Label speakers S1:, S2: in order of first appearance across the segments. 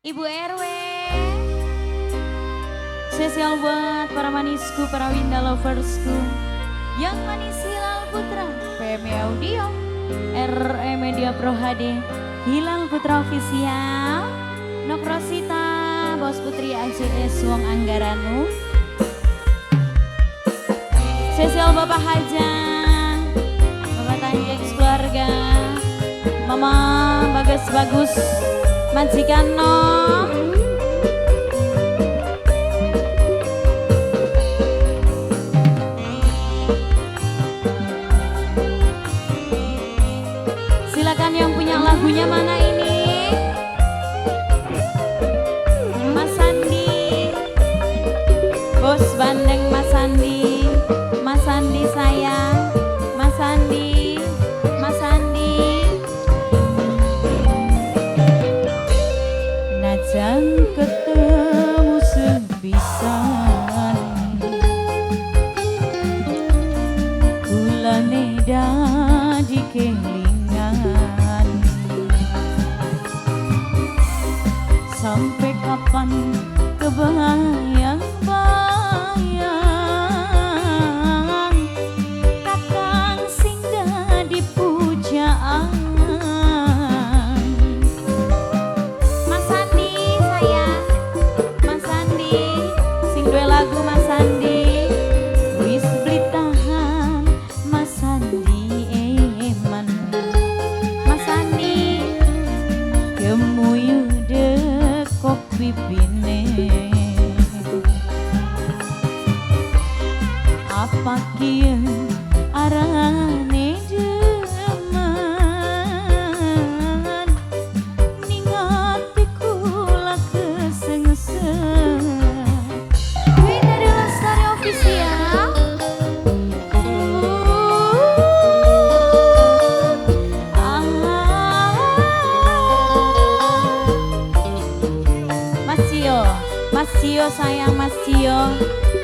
S1: Ibu RW. Spesial buat para manisku, para Winda loversku. Yang manis Hilal Putra, PMI Audio, RE Media Pro HD, Hilal Putra Official, Nokrosita, Bos Putri AJS Wong Anggaranu. Spesial Bapak Hajang, Bapak Tanjeng keluarga, Mama Bagas Bagus, majikan nom. Silakan yang punya lagunya mana ini? Mas Sandi, Bos Bandeng Mas Sandi, Mas Sandi sayang, Mas Sandi, Mas Sandi. Najan ketemu sepisan, kulane dadi kelingan. Sampai kapan kebayang-bayang kakang sing dadi pujaan. Mas Sandi sayang, Mas Sandi sing duwe lagu Mas Sandi. Wis beli tahan Mas Sandi eman. Mas Sandi kemuyu dekok pipine. Apa kieu arane demen, ningati kula kesengsen. Winda Lestari Official. Mas Cio, Mas Cio sayang, Mas Cio,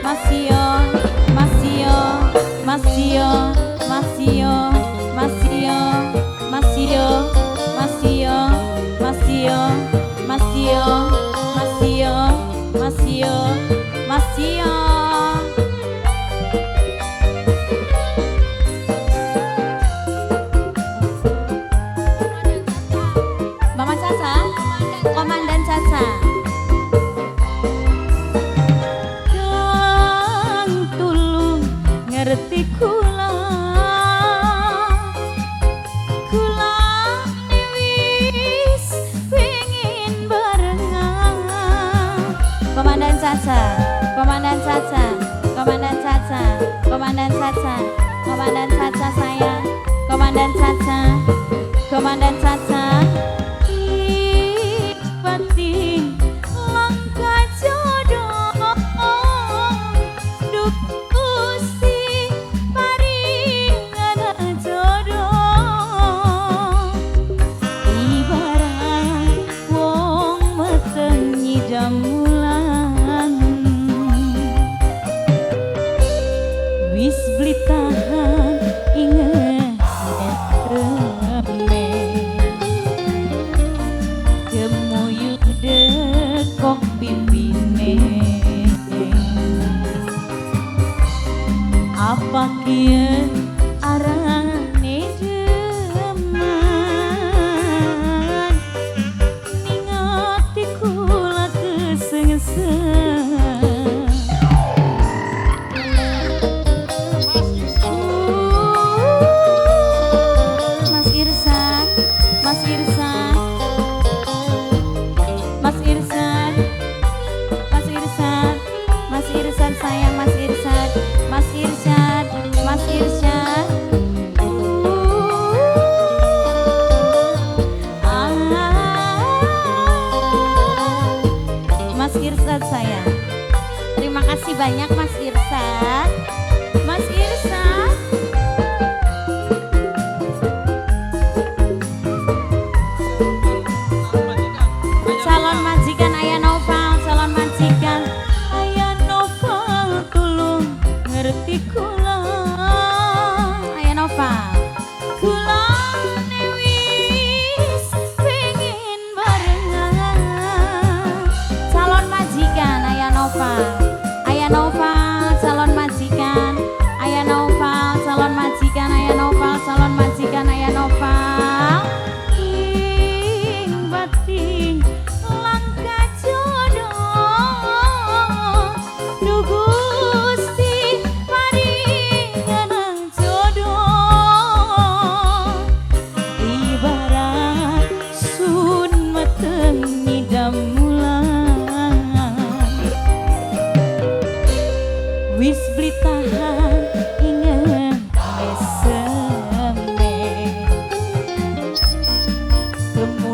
S1: Mas Cio, Mas Cio, Mas Cio, Mas Cio, Mas Cio, Mas Cio, Mas Cio, Mas Cio, Mas Cio, Mas Cio, Mas Cio, Mas Cio. Mama Caca, Komandan Caca. Kang tulung ngerti kula, kula wis pengen barengan. Komandan Caca, Komandan Caca, Komandan Caca, Komandan Caca, Komandan Caca sayang, Komandan Caca, Komandan Caca. Pati langkah jodoh, duk usi paringan jodoh. Ibarat wong meteng nyidam wulan, wis beli tahan inget reme. Kemuyu dekok pipine. Apa kieu arane demen, ningati kula kesengsen. Mas Irsan, Mas Irsan, Mas Irsan, Mas Irsan, Mas Irsan sayang, Mas Irsan, Mas Irsan, Mas Irsan. Mas Irsan sayang. Terima kasih banyak Mas Irsan. Mas Irsan. Calon majikan Ayah Noval, calon majikan Ayah Noval tulung ngerti kula. Ayah Noval, kula wis pengen barengan.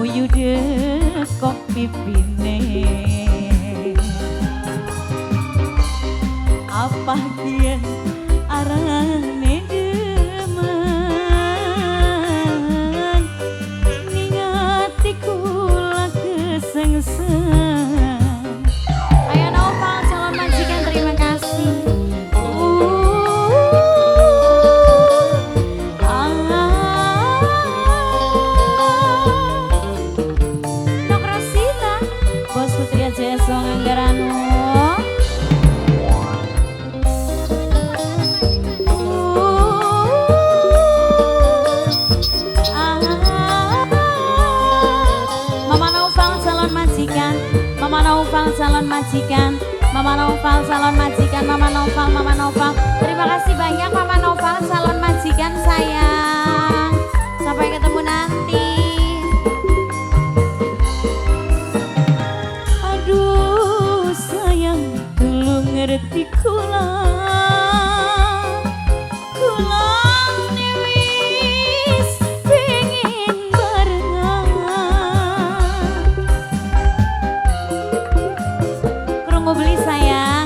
S1: guyu dekok pipine. Apa kian arane demen ningati kula kesengsen. Ayo Nopal calon majikan terima kasih. Nokrasita Bos Putri Ajeso Anggarano. Mama Naufal calon majikan, Mama Naufal calon majikan, Mama Naufal, Mama Naufal. Terima kasih banyak Mama Naufal calon majikan sayang. Sampai ketemu nanti. Aduh sayang, belum ngerti kula. Beli sayang.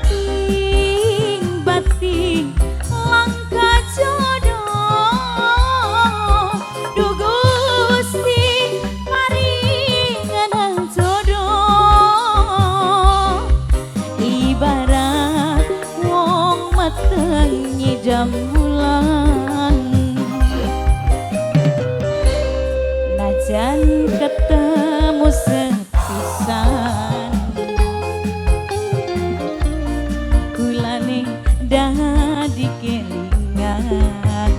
S1: Ing batin langka jodoh duh Gusti maringan jodoh ibarat wong meteng nyidam bulan. Najan ketemu sepisan kulane dadi kelingan.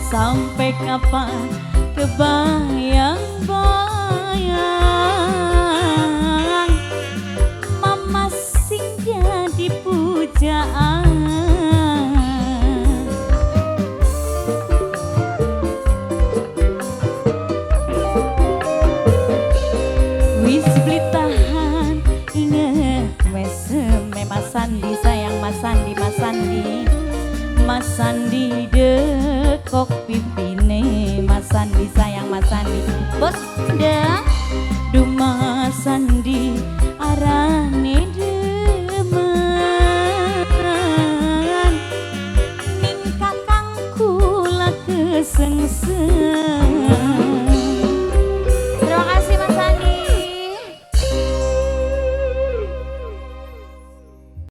S1: Sampai kapan kebayang-bayang mama sing jadi pujaan. Mas Sandi sayang Mas Sandi, Mas Sandi, Mas Sandi dekok pipine. Mas Sandi sayang Mas Sandi. Bos dah duh Mas Sandi arane demen ning kakang kula kesengsen.